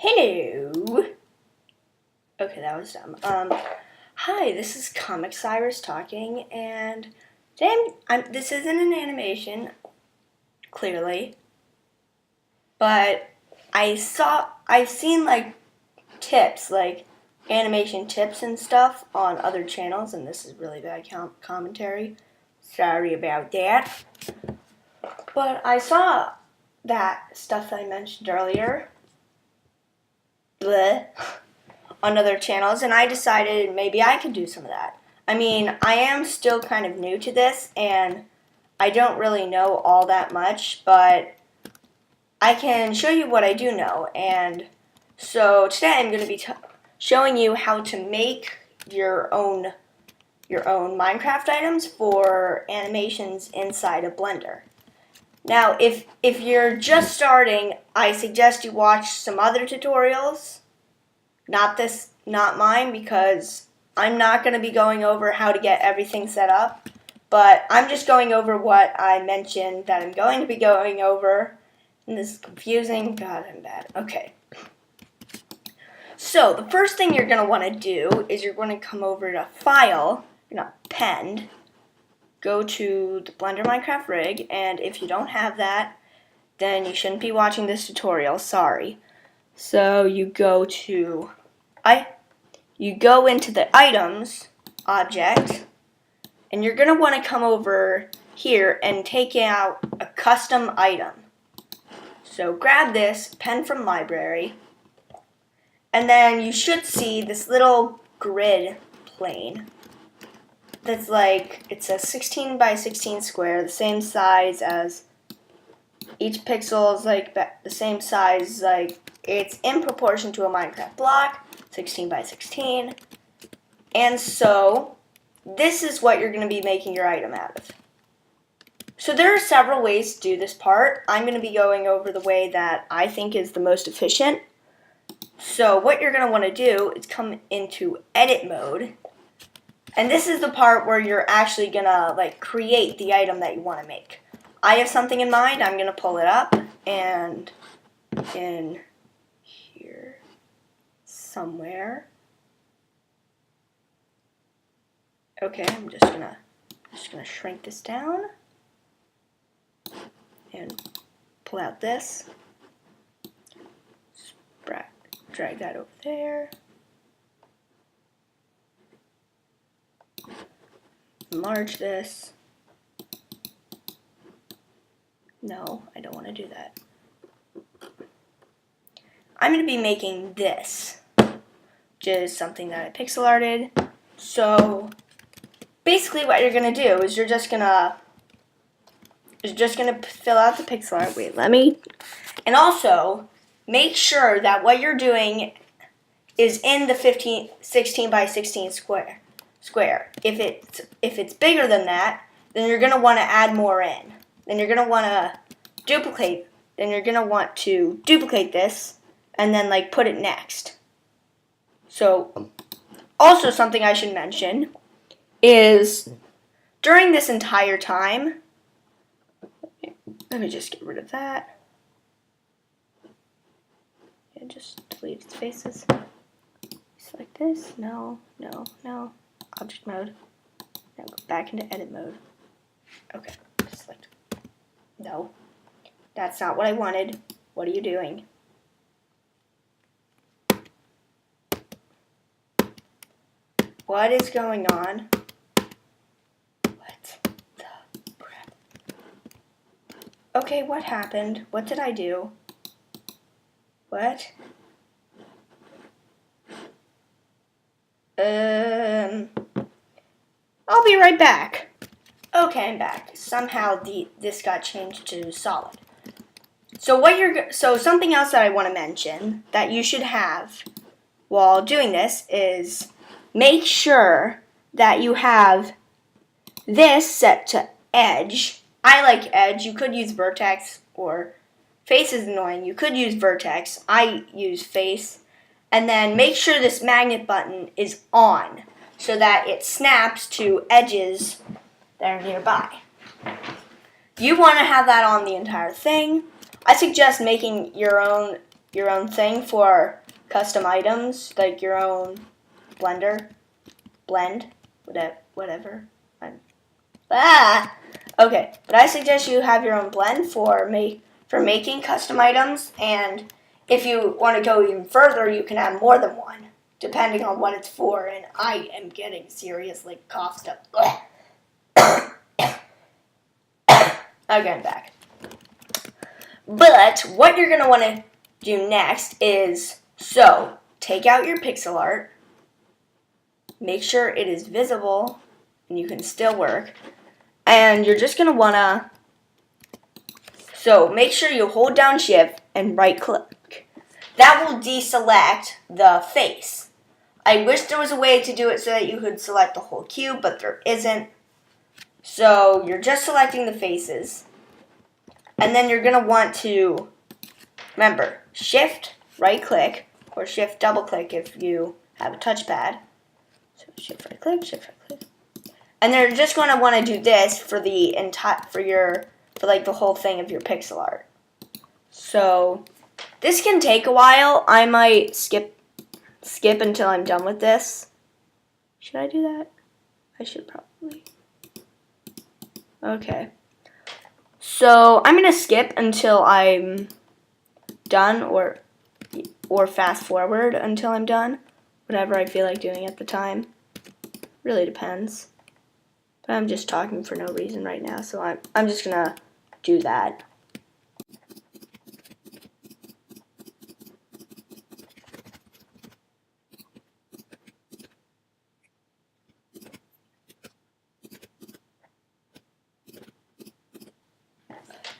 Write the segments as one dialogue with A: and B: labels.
A: Hello. Okay, that was dumb. Hi, this is Comic Cyrus talking, and today this isn't an animation, clearly, but I've seen like tips, like animation tips and stuff on other channels, and this is really bad commentary. Sorry about that. But I saw that stuff that I mentioned earlier. Bleh. On other channels, and I decided maybe I could do some of that. I mean, I am still kind of new to this, and I don't really know all that much, but I can show you what I do know. And so today I'm going to be showing you how to make your own Minecraft items for animations inside a Blender. Now, if you're just starting, I suggest you watch some other tutorials. Not mine, because I'm not going to be going over how to get everything set up, but I'm just going over what I mentioned that I'm going to be going over, and this is confusing. God, I'm bad. Okay. So, the first thing you're going to want to do is you're going to come over to File, Append, go to the Blender Minecraft rig, and if you don't have that, then you shouldn't be watching this tutorial, sorry. So, you go into the items object, and you're going to want to come over here and take out a custom item. So grab this pen from library, and then you should see this little grid plane that's like, it's a 16 by 16 square, the same size as each pixel is like the same size, like it's in proportion to a Minecraft block, 16 by 16. And so this is what you're going to be making your item out of. So there are several ways to do this part. I'm going to be going over the way that I think is the most efficient. So what you're going to want to do is come into edit mode. And this is the part where you're actually going to like create the item that you want to make. I have something in mind. I'm going to pull it up, and in here somewhere. Okay, I'm just gonna shrink this down and pull out this. Drag that over there. Enlarge this. No, I don't want to do that. I'm going to be making this, which is something that I pixel arted. So basically what you're going to do is you're just going to fill out the pixel art. Wait, and also make sure that what you're doing is in the 16 by 16 square. If it's bigger than that, then you're going to want to add more in. Then you're going to want to duplicate. Then you're going to want to duplicate this and then like put it next. So also something I should mention is during this entire time, let me just get rid of that. And just delete its faces. Select this. No. Object mode. Now go back into edit mode. Okay. Select. No. That's not what I wanted. What are you doing? What is going on? What the crap? Okay, what happened? What did I do? What? I'll be right back. Okay, I'm back. Somehow this got changed to solid. So something else that I want to mention that you should have while doing this is make sure that you have this set to edge. I like edge. You could use vertex, or face is annoying. You could use vertex. I use face. And then make sure this magnet button is on so that it snaps to edges that are nearby. You want to have that on the entire thing. I suggest making your own your own thing for custom items, like your own blend, whatever. Okay, but I suggest you have your own blend for making custom items, and if you want to go even further, you can add more than one, depending on what it's for. And I am getting seriously coughed up. Okay, I'm back. But what you're gonna want to do next is, so take out your pixel art, make sure it is visible, and you can still work. And you're just gonna wanna, so make sure you hold down Shift and right click. That will deselect the face. I wish there was a way to do it so that you could select the whole cube, but there isn't. So you're just selecting the faces. And then you're gonna want to, remember, Shift right click, or Shift double click if you have a touchpad. So Shift right click, Shift right click. And they're just going to want to do this for the like the whole thing of your pixel art. So this can take a while. I might skip until I'm done with this. Should I do that? I should probably. Okay. So I'm going to skip until I'm done, or fast forward until I'm done. Whatever I feel like doing at the time. Really depends. But I'm just talking for no reason right now, so I'm just gonna do that.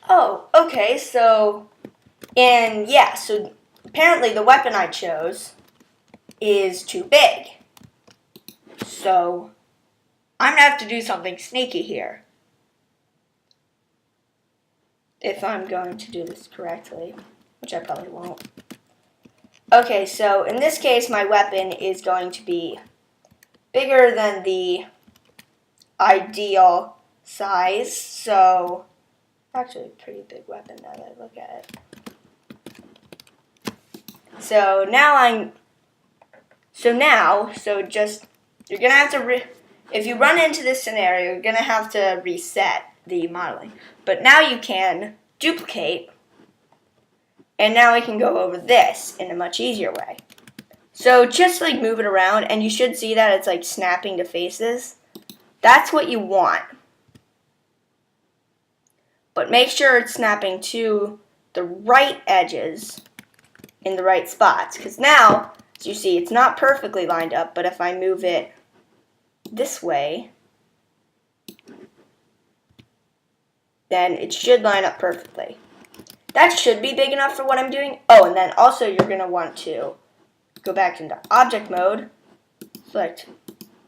A: Oh, okay, so apparently the weapon I chose is too big. So I'm going to have to do something sneaky here, if I'm going to do this correctly, which I probably won't. Okay, so in this case, my weapon is going to be bigger than the ideal size, so actually a pretty big weapon now that I look at it. So you're going to have to, if you run into this scenario, you're going to have to reset the modeling. But now you can duplicate, and now I can go over this in a much easier way. So just like move it around, and you should see that it's like snapping to faces. That's what you want. But make sure it's snapping to the right edges in the right spots. Because now, as you see, it's not perfectly lined up, but if I move it this way, then it should line up perfectly. That should be big enough for what I'm doing. Oh, and then also you're going to want to go back into object mode, select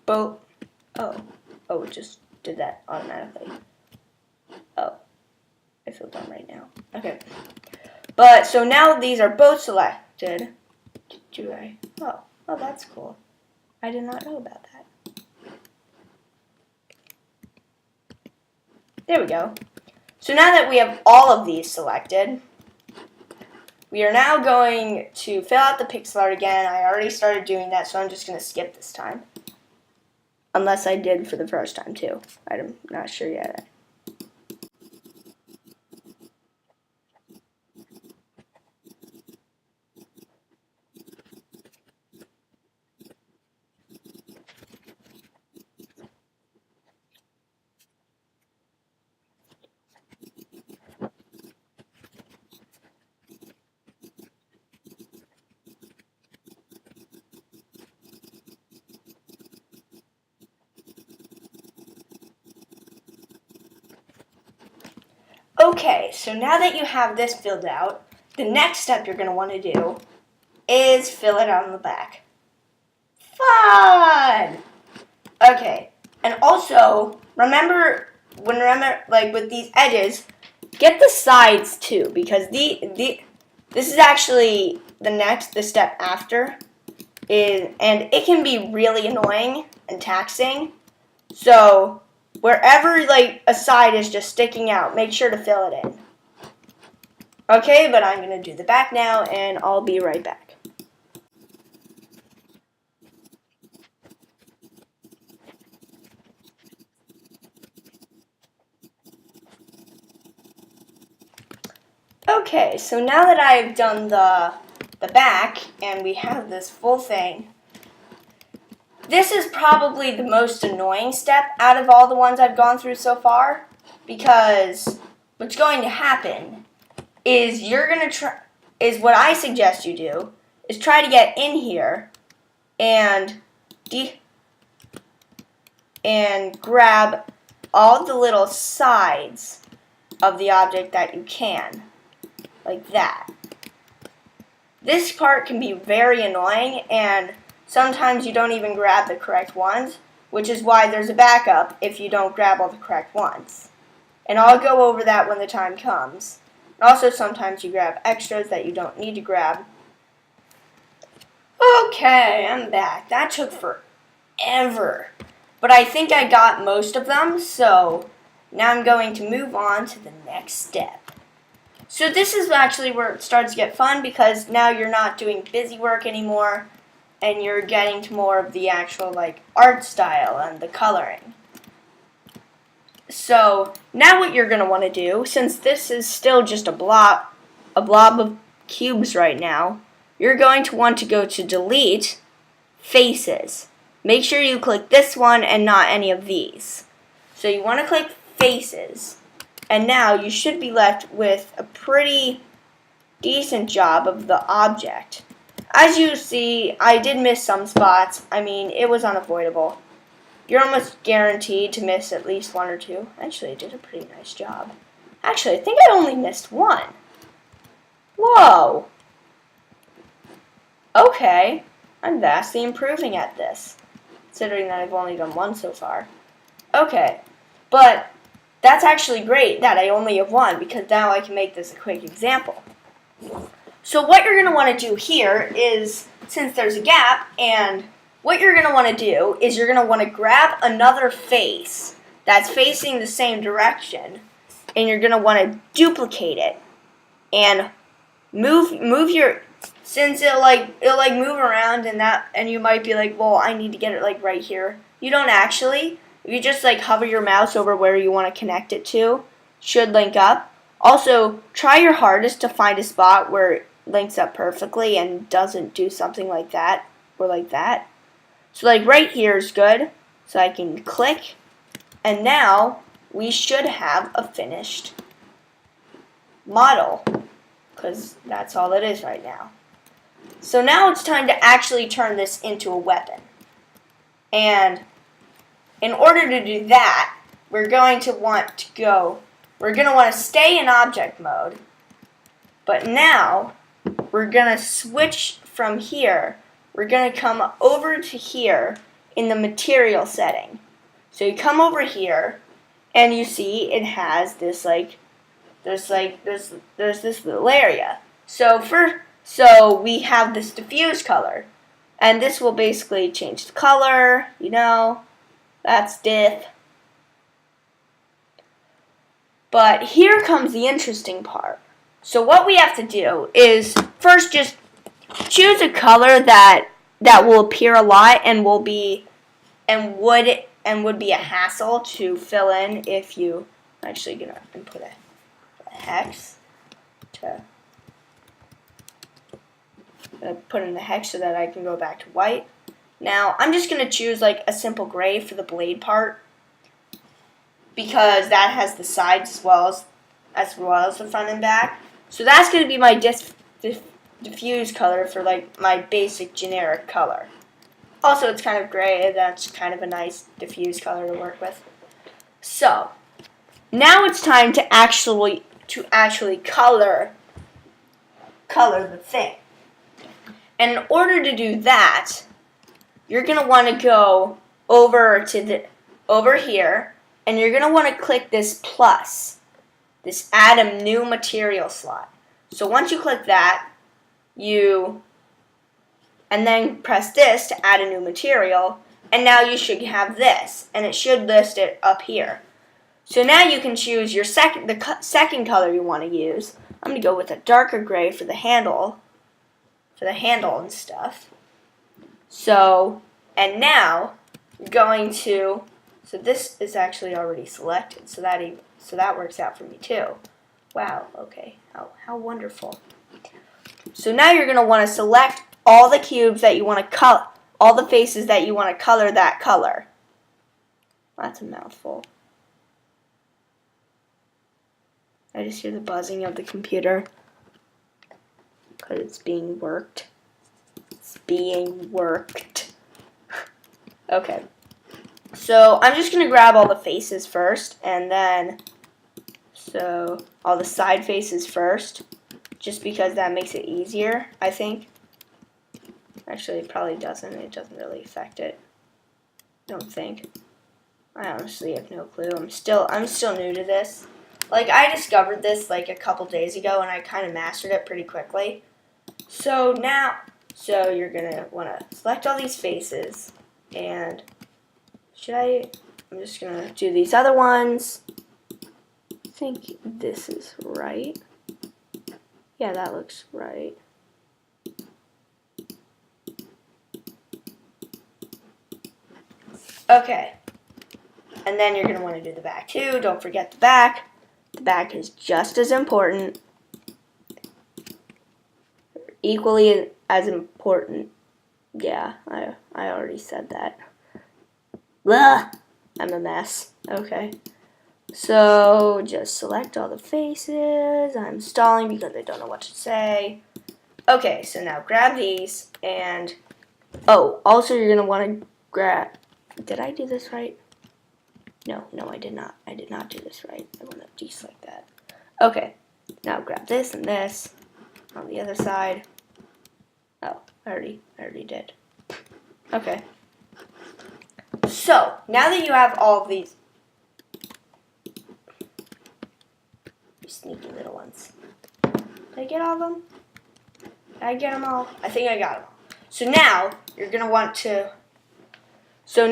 A: both. Oh, it just did that automatically. Oh, I feel dumb right now. Okay. But, so now these are both selected. Oh, that's cool. I did not know about that. There we go. So now that we have all of these selected, we are now going to fill out the pixel art again. I already started doing that, so I'm just going to skip this time. Unless I did for the first time too. I'm not sure yet. Okay, so now that you have this filled out, the next step you're going to want to do is fill it out on the back. Fun! Okay, and also, remember, like with these edges, get the sides too, because this is actually the step after, and it can be really annoying and taxing, so wherever like a side is just sticking out, make sure to fill it in. Okay, but I'm going to do the back now, and I'll be right back. Okay, so now that I've done the back, and we have this full thing, this is probably the most annoying step out of all the ones I've gone through so far, because what's going to happen is what I suggest you do, is try to get in here and grab all the little sides of the object that you can, like that. This part can be very annoying, and sometimes you don't even grab the correct ones, which is why there's a backup if you don't grab all the correct ones. And I'll go over that when the time comes. Also, sometimes you grab extras that you don't need to grab. Okay, I'm back. That took forever. But I think I got most of them, so now I'm going to move on to the next step. So this is actually where it starts to get fun, because now you're not doing busy work anymore, and you're getting to more of the actual art style and the coloring. So now what you're going to want to do, since this is still just a blob of cubes right now, you're going to want to go to Delete, Faces. Make sure you click this one and not any of these. So you want to click Faces. And now you should be left with a pretty decent job of the object. As you see, I did miss some spots. I mean, it was unavoidable. You're almost guaranteed to miss at least one or two. Actually, I did a pretty nice job. Actually, I think I only missed one. Whoa. Okay, I'm vastly improving at this, considering that I've only done one so far. Okay, but that's actually great that I only have one, because now I can make this a quick example. So what you're going to want to do here is, since there's a gap, and what you're going to want to do is you're going to want to grab another face that's facing the same direction, and you're going to want to duplicate it and move your, since it'll move around, and you might be like, well, I need to get it right here. You don't actually. You just hover your mouse over where you want to connect it to. Should link up. Also, try your hardest to find a spot where it links up perfectly and doesn't do something like that or like that. So right here is good. So I can click, and now we should have a finished model, because that's all it is right now. So now it's time to actually turn this into a weapon. And in order to do that, we're going to want to stay in object mode, but now we're going to switch from here. We're going to come over to here in the material setting. So you come over here, and you see it has this there's this little area. So we have this diffuse color, and this will basically change the color, That's diff. But here comes the interesting part. So what we have to do is first just choose a color that will appear a lot and would be a hassle to fill in if you actually gonna input a hex to put in the hex so that I can go back to white. Now, I'm just going to choose a simple gray for the blade part, because that has the sides as well as the front and back. So that's going to be my diffuse color for my basic generic color. Also, it's kind of gray, and that's kind of a nice diffuse color to work with. So, now it's time to actually color the thing. And in order to do that, you're going to want to go over here, and you're going to want to click this plus, this add a new material slot. So once you click that, and then press this to add a new material, and now you should have this, and it should list it up here. So now you can choose the second color you want to use. I'm going to go with a darker gray for the handle and stuff. So, and now you're going to, so this is actually already selected, so that works out for me too. Wow, okay, how wonderful. So now you're going to want to select all the cubes that you want to color, all the faces that you want to color that color. That's a mouthful. I just hear the buzzing of the computer because it's being worked. It's being worked. Okay. So I'm just going to grab all the faces first, and then, so all the side faces first, just because that makes it easier, I think. Actually, it probably doesn't. It doesn't really affect it. I don't think. I honestly have no clue. I'm still new to this. Like, I discovered this like a couple days ago, and I kind of mastered it pretty quickly. So now, you're gonna want to select all these faces, and I'm just gonna do these other ones. I think this is right. Yeah, that looks right. Okay. And then you're going to want to do the back too. Don't forget the back. The back is just as important. Equally as important. Yeah, I already said that. Blah! I'm a mess. Okay. So just select all the faces. I'm stalling because I don't know what to say. Okay, so now grab these and, oh, also you're going to want to grab, did I do this right? No, I did not. I did not do this right. I want to deselect that. Okay, now grab this and this on the other side. Oh, I already did. Okay. So, now that you have all of these, you sneaky little ones. Did I get all of them? Did I get them all? I think I got them all. So now, you're going to want to, so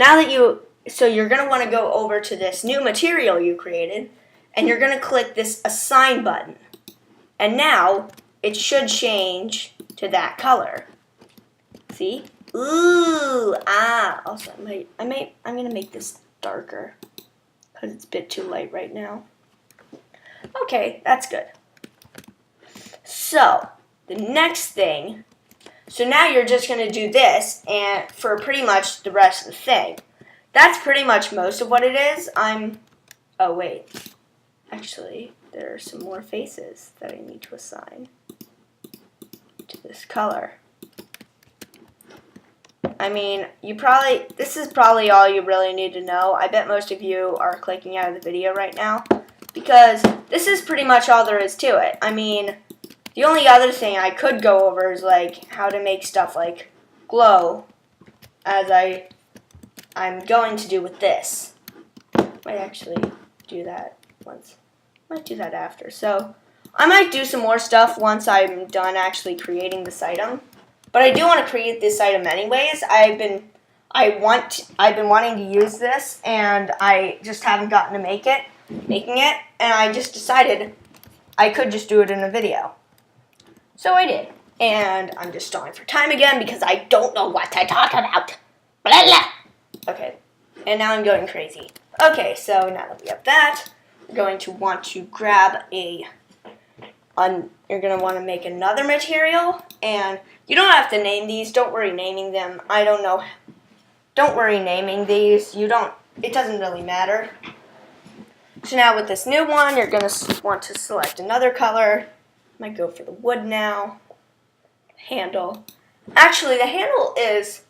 A: you're going to want to go over to this new material you created, and you're going to click this Assign button. And now, it should change to that color. See? Ooh, also, I'm going to make this darker, because it's a bit too light right now. Okay, that's good. So, the next thing, so now you're just going to do this, and for pretty much the rest of the thing. That's pretty much most of what it is. Oh wait, actually, there are some more faces that I need to assign to this color. I mean, this is probably all you really need to know. I bet most of you are clicking out of the video right now, because this is pretty much all there is to it. I mean, the only other thing I could go over is like how to make stuff like glow, as I'm going to do with this. Might actually do that once. Might do that after. So I might do some more stuff once I'm done actually creating this item. But I do want to create this item anyways. I've been wanting to use this, and I just haven't gotten to making it, and I just decided I could just do it in a video. So I did. And I'm just stalling for time again because I don't know what to talk about. Blah, blah. Okay, and now I'm going crazy. Okay, so now that we have that, we're going to want to grab you're going to want to make another material, and you don't have to name these. Don't worry naming them. I don't know. Don't worry naming these. It doesn't really matter. So now with this new one, you're going to want to select another color. Might go for the wood now. Handle. Actually, the handle it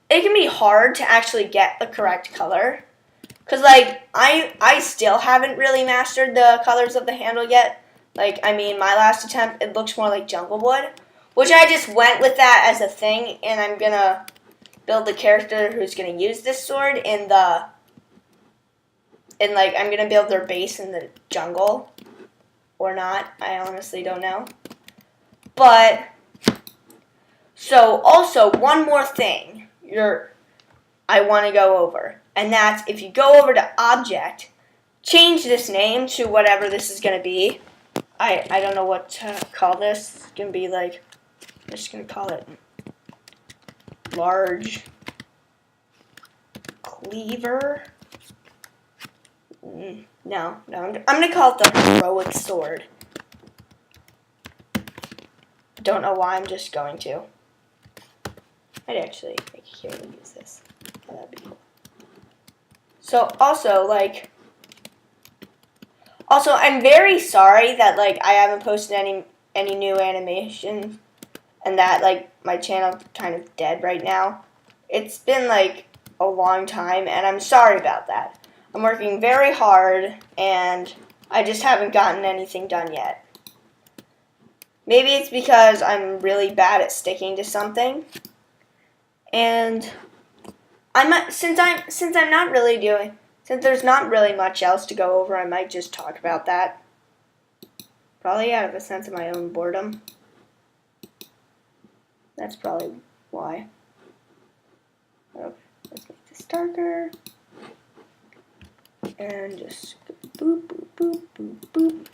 A: can be hard to actually get the correct color. Because, like, I still haven't really mastered the colors of the handle yet. Like, I mean, my last attempt, it looks more like jungle wood. Which I just went with that as a thing, and I'm going to build the character who's going to use this sword I'm going to build their base in the jungle. Or not. I honestly don't know. But, so, also, one more thing I want to go over. And that's, if you go over to Object, change this name to whatever this is going to be. I don't know what to call this. It's gonna be like, I'm just gonna call it large cleaver. No, I'm gonna call it the heroic sword. Don't know why, I'm just going to. I'd actually make here and use this. Oh, that'd be cool. So also, like, I'm very sorry that like I haven't posted any new animations and that like my channel's kind of dead right now. It's been like a long time and I'm sorry about that. I'm working very hard and I just haven't gotten anything done yet. Maybe it's because I'm really bad at sticking to something. And since there's not really much else to go over, I might just talk about that. Probably out of a sense of my own boredom. That's probably why. Okay, let's make this darker. And just boop, boop, boop, boop, boop.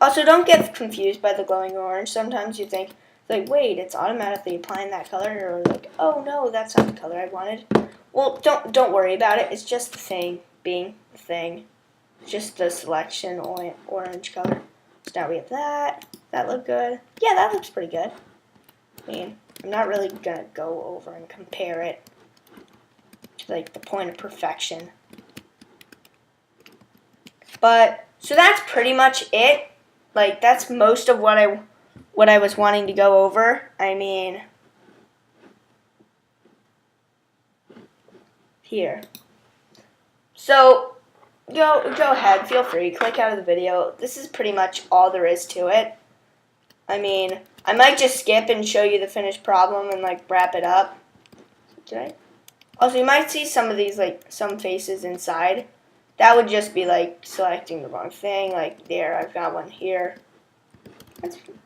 A: Also, don't get confused by the glowing orange. Sometimes you think, like, wait, it's automatically applying that color, or like, oh no, that's not the color I wanted. Well, don't worry about it. It's just the thing being the thing. Just the selection orange color. So now we have that. That look good? Yeah, that looks pretty good. I mean, I'm not really gonna go over and compare it to like the point of perfection. But so that's pretty much it. Like that's most of what I was wanting to go over. I mean, here. So go ahead, feel free, click out of the video. This is pretty much all there is to it. I mean, I might just skip and show you the finished problem and like wrap it up. Did I? Also, you might see some of these like some faces inside. That would just be like selecting the wrong thing. Like there, I've got one here.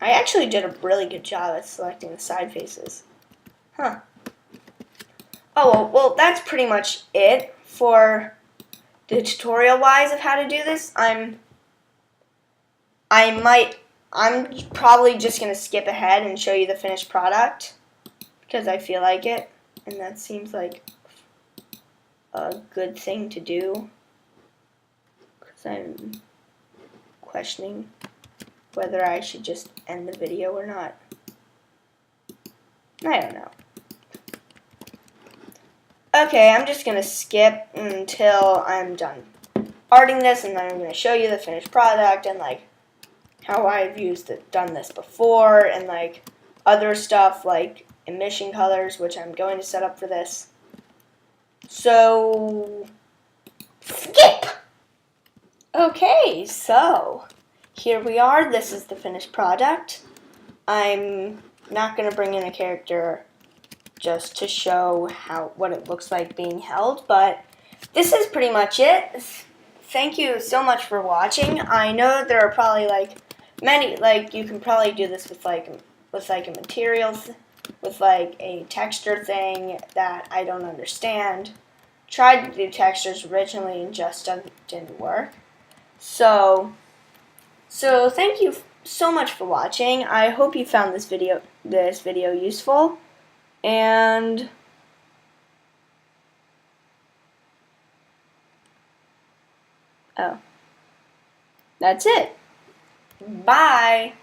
A: I actually did a really good job at selecting the side faces. Huh. Oh, well, that's pretty much it for the tutorial-wise of how to do this. I'm probably just going to skip ahead and show you the finished product because I feel like it, and that seems like a good thing to do because I'm questioning whether I should just end the video or not. I don't know. Okay, I'm just going to skip until I'm done arting this, and then I'm going to show you the finished product and like how I've done this before and like other stuff like emission colors, which I'm going to set up for this. So, skip! Okay, so here we are. This is the finished product. I'm not going to bring in a character just to show what it looks like being held, but this is pretty much it. Thank you so much for watching. I know there are probably like many, like you can probably do this with like a material, with like a texture thing that I don't understand. Tried to do textures originally and just didn't work. So thank you so much for watching. I hope you found this video useful. And that's it. Bye.